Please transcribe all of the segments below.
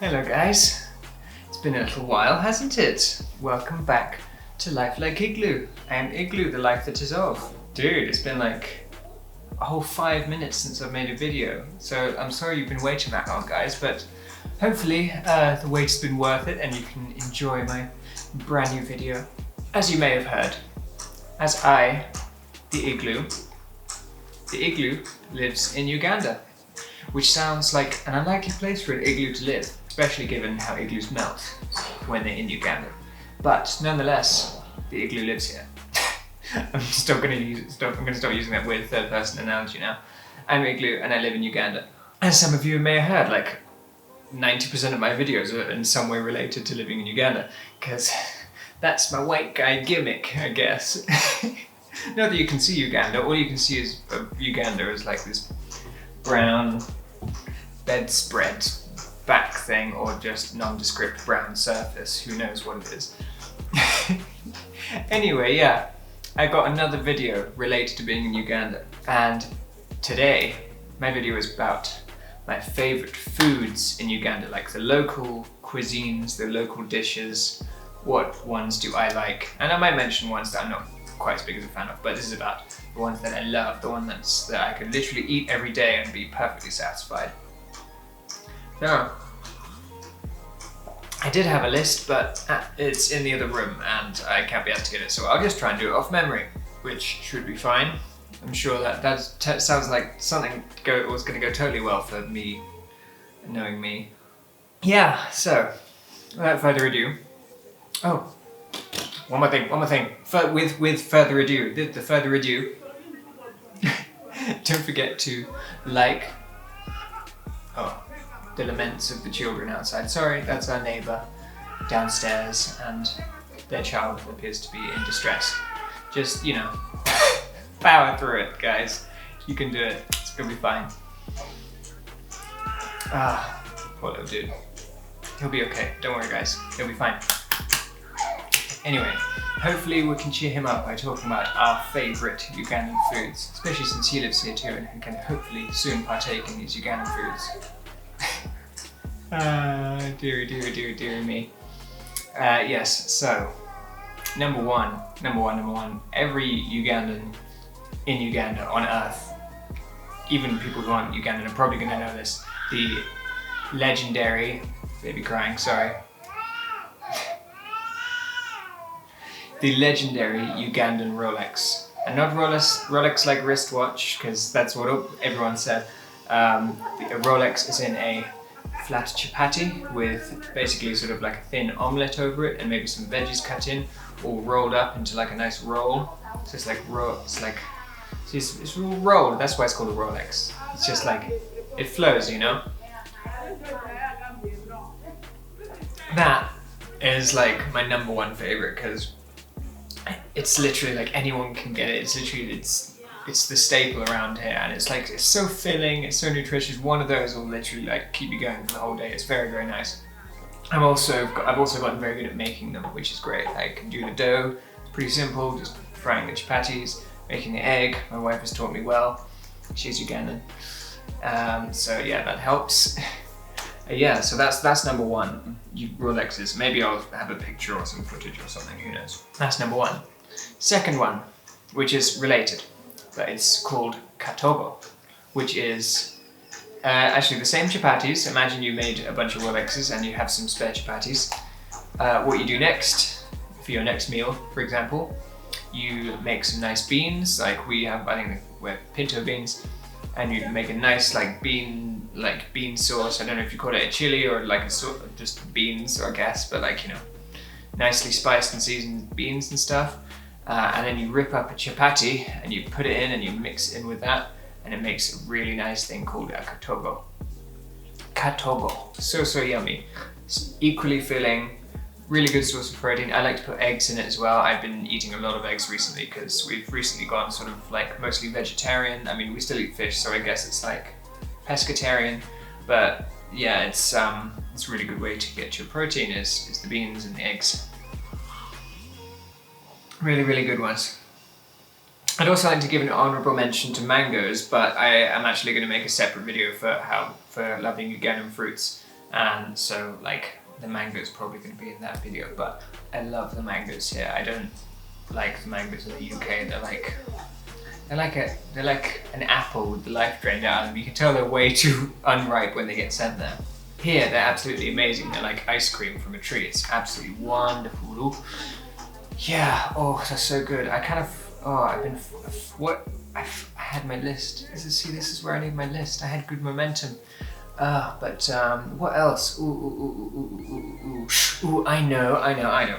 Hello guys, it's been a little while, hasn't it? Welcome back to Life Like Igloo. I am Igloo, the life that is of. Dude, it's been like a whole 5 minutes since I've made a video, so I'm sorry you've been waiting that long guys, but hopefully the wait's been worth it and you can enjoy my brand new video. As you may have heard, as I, the Igloo lives in Uganda, which sounds like an unlikely place for an igloo to live, especially given how igloos melt when they're in Uganda. But nonetheless, the igloo lives here. I'm gonna start using that weird third person analogy now. I'm Igloo and I live in Uganda. As some of you may have heard, like 90% of my videos are in some way related to living in Uganda, because that's my white guy gimmick, I guess. Not that you can see Uganda, all you can see is Uganda is like this brown bedspread back thing, or just nondescript brown surface, who knows what it is. Anyway, yeah, I got another video related to being in Uganda, and today my video is about my favourite foods in Uganda, like the local cuisines, the local dishes, what ones do I like, and I might mention ones that I'm not quite as big as a fan of, but this is about the ones that I love, the one that I could literally eat every day and be perfectly satisfied. So, I did have a list, but it's in the other room and I can't be able to get it, so I'll just try and do it off memory, which should be fine. I'm sure that sounds like something was going to go totally well for me, knowing me. Yeah, so, without further ado, oh, one more thing. With further ado, the further ado, don't forget to like, the laments of the children outside. Sorry, that's our neighbour downstairs and their child appears to be in distress. Just, you know, power through it, guys. You can do it. It's gonna be fine. Poor little dude. He'll be okay. Don't worry, guys. He'll be fine. Anyway, hopefully we can cheer him up by talking about our favourite Ugandan foods, especially since he lives here too and he can hopefully soon partake in these Ugandan foods. Dear me. Yes, so, number one, every Ugandan in Uganda, on earth, even people who aren't Ugandan are probably gonna know this, the legendary, baby crying, sorry. The legendary Ugandan Rolex. And not Rolex like wristwatch, because that's what everyone said. A Rolex is in a flat chapati with basically sort of like a thin omelette over it and maybe some veggies cut in, all rolled up into like a nice roll. So it's like it's rolled, that's why it's called a Rolex. It's just like, it flows, you know? That is like my number one favorite, because it's literally like anyone can get it. It's literally, it's the staple around here, and it's like, it's so filling, it's so nutritious. One of those will literally like keep you going for the whole day. It's very, very nice. I've also gotten very good at making them, which is great. I can do the dough, it's pretty simple, just frying the chapatis, making the egg. My wife has taught me well. She's Ugandan. So yeah, that helps. Yeah, so that's number one, Rolexes. Maybe I'll have a picture or some footage or something, who knows. That's number one. Second one, which is related, but it's called katogo, which is actually the same chapatis. Imagine you made a bunch of Rolexes and you have some spare chapatis. What you do next, for your next meal, for example, you make some nice beans, like we have, I think we're pinto beans, and you make a nice bean sauce. I don't know if you call it a chili or like a sort of just beans, I guess, but like, you know, nicely spiced and seasoned beans and stuff. And then you rip up a chapati and you put it in and you mix it in with that, and it makes a really nice thing called a katogo. Katogo, so yummy. It's equally filling, really good source of protein. I like to put eggs in it as well. I've been eating a lot of eggs recently because we've recently gone sort of like mostly vegetarian. I mean, we still eat fish, so I guess it's like pescatarian, but yeah, it's a really good way to get your protein is the beans and the eggs. Really, really good ones. I'd also like to give an honourable mention to mangoes, but I am actually going to make a separate video for loving Ugandan fruits. and so like the mango is probably going to be in that video. But I love the mangoes here. I don't like the mangoes in the UK. They're like an apple with the life drained out of them. You can tell they're way too unripe when they get sent there. Here they're absolutely amazing. They're like ice cream from a tree. It's absolutely wonderful. Ooh. Yeah, oh, they're so good. I kind of, I had my list. This is where I need my list. I had good momentum. But what else? Ooh, I know.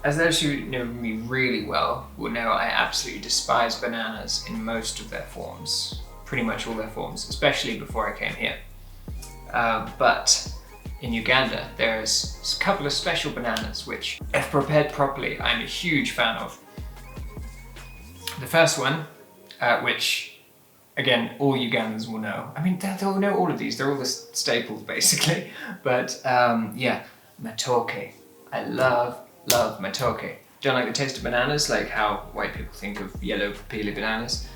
As those who know me really well will know, I absolutely despise bananas in most of their forms. Pretty much all their forms, especially before I came here. But in Uganda, there's a couple of special bananas which, if prepared properly, I'm a huge fan of. The first one, which again, all Ugandans will know. I mean, they'll know all of these. They're all the staples, basically. But yeah, matoke. I love matoke. Don't like the taste of bananas, like how white people think of yellow peely bananas.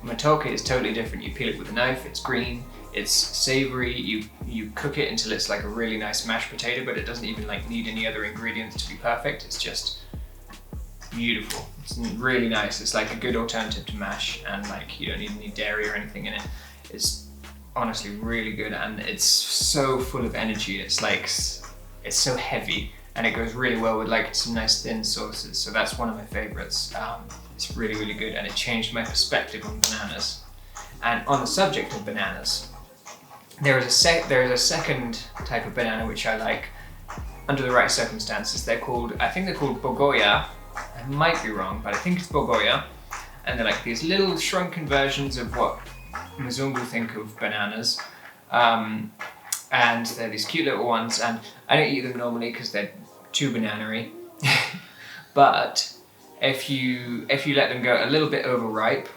Matoke is totally different. You peel it with a knife, it's green, it's savory, you cook it until it's like a really nice mashed potato, but it doesn't even like need any other ingredients to be perfect. It's just beautiful. It's really nice. It's like a good alternative to mash, and like you don't need any dairy or anything in it. It's honestly really good, and it's so full of energy. It's like, it's so heavy, and it goes really well with like some nice thin sauces. So that's one of my favorites. It's really, really good, and it changed my perspective on bananas. And on the subject of bananas, there is a second type of banana which I like under the right circumstances. I think they're called bogoya. I might be wrong, but I think it's bogoya. And they're like these little shrunken versions of what Mzungu think of bananas. And they're these cute little ones, and I don't eat them normally because they're too banana-y. But if you let them go a little bit overripe,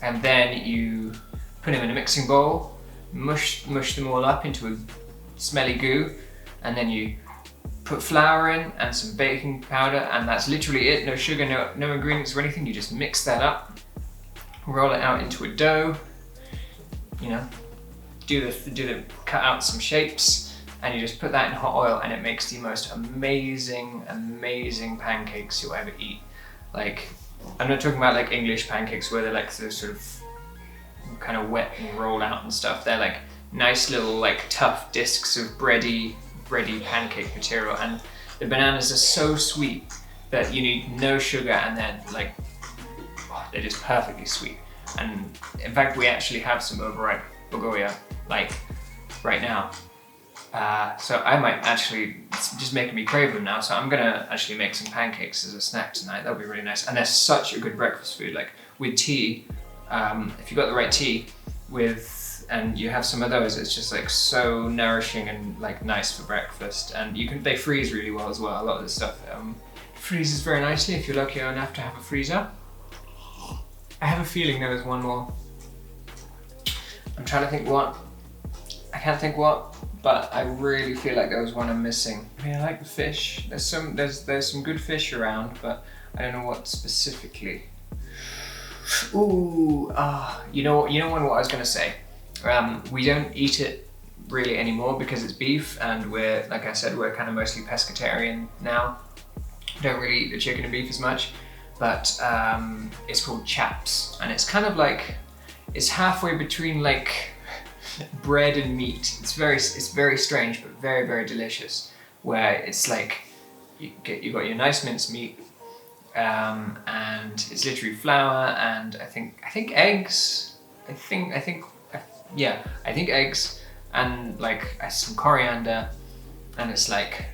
and then you put them in a mixing bowl, mush them all up into a smelly goo, and then you put flour in and some baking powder, and that's literally it. No sugar, no ingredients or anything. You just mix that up, roll it out into a dough, you know, cut out some shapes, and you just put that in hot oil, and it makes the most amazing pancakes you'll ever eat. Like, I'm not talking about like English pancakes where they're like those sort of kind of wet and roll out and stuff. They're like nice little like tough discs of bready pancake material, and the bananas are so sweet that you need no sugar, and they're just perfectly sweet. And in fact, we actually have some overripe bogoya like right now. So I might actually, it's just making me crave them now, so I'm gonna actually make some pancakes as a snack tonight. That'll be really nice. And they're such a good breakfast food, like with tea, if you've got the right tea and you have some of those, it's just like so nourishing and like nice for breakfast. And they freeze really well as well. A lot of this stuff freezes very nicely if you're lucky enough to have a freezer. I have a feeling there was one more. I'm trying to think what. I can't think what, but I really feel like there was one I'm missing. I mean, I like the fish. There's some good fish around, but I don't know what specifically. Ooh, you know what I was gonna say. We don't eat it really anymore because it's beef, and like I said, we're kind of mostly pescatarian now. Don't really eat the chicken and beef as much, but it's called chaps, and it's kind of like, it's halfway between like bread and meat. It's very strange, but very, very delicious. Where it's like you got your nice minced meat, and it's literally flour and I think eggs. I think eggs and like some coriander, and it's like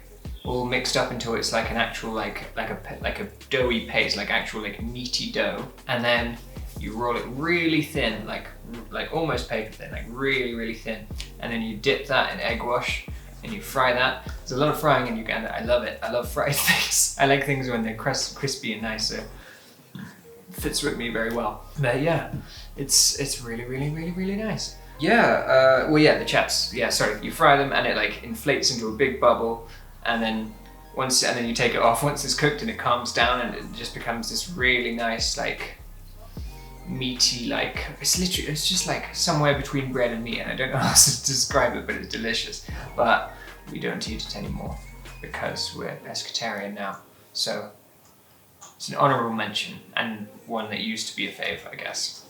all mixed up until it's like an actual like a doughy paste, like actual like meaty dough, and then you roll it really thin, like almost paper thin, like really, really thin, and then you dip that in egg wash and you fry that. There's a lot of frying in Uganda. I love it. I love fried things. I like things when they're crispy and nice, so it fits with me very well. But yeah, it's really, really, really, really nice. Yeah, the chaps. Yeah, sorry. You fry them and it like inflates into a big bubble, and then you take it off once it's cooked, and it calms down, and it just becomes this really nice like meaty, like it's just like somewhere between bread and meat, and I don't know how to describe it, but it's delicious. But we don't eat it anymore because we're pescatarian now. So it's an honourable mention and one that used to be a fave, I guess.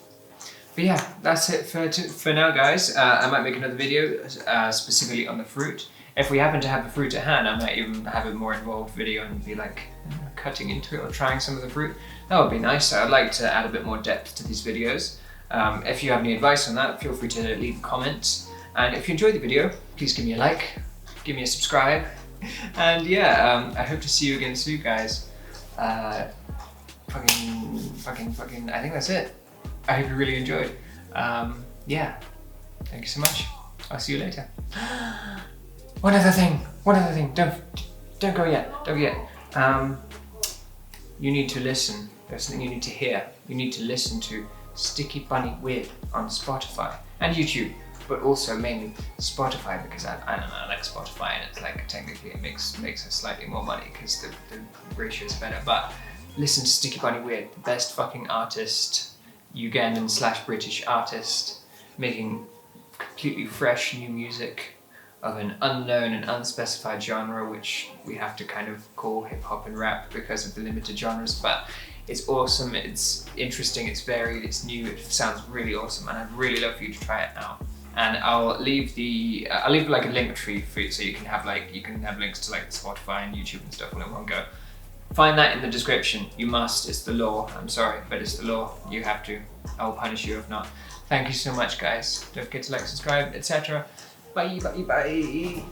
But yeah, that's it for now, guys. I might make another video specifically on the fruit. If we happen to have the fruit at hand, I might even have a more involved video and be like cutting into it or trying some of the fruit. That would be nice. I'd like to add a bit more depth to these videos. If you have any advice on that, feel free to leave a comment. And if you enjoyed the video, please give me a like, give me a subscribe. And yeah, I hope to see you again soon, guys. Fucking, I think that's it. I hope you really enjoyed. Yeah, thank you so much. I'll see you later. One other thing, don't go yet, you need to listen. There's something you need to hear. You need to listen to Sticky Bunny Weird on Spotify and YouTube, but also mainly Spotify, because I don't know, I like Spotify, and it's like technically it makes us slightly more money because the ratio is better. But listen to Sticky Bunny Weird, the best fucking artist, Ugandan/British artist, making completely fresh new music of an unknown and unspecified genre, which we have to kind of call hip hop and rap because of the limited genres. But it's awesome, it's interesting, it's varied, it's new, it sounds really awesome, and I'd really love for you to try it out. And I'll leave like a link tree for you, so you can have links to like Spotify and YouTube and stuff all in one go. Find that in the description. You must. It's the law. I'm sorry, but it's the law. You have to. I'll punish you if not. Thank you so much, guys. Don't forget to like, subscribe, etc. Bye, bye, bye.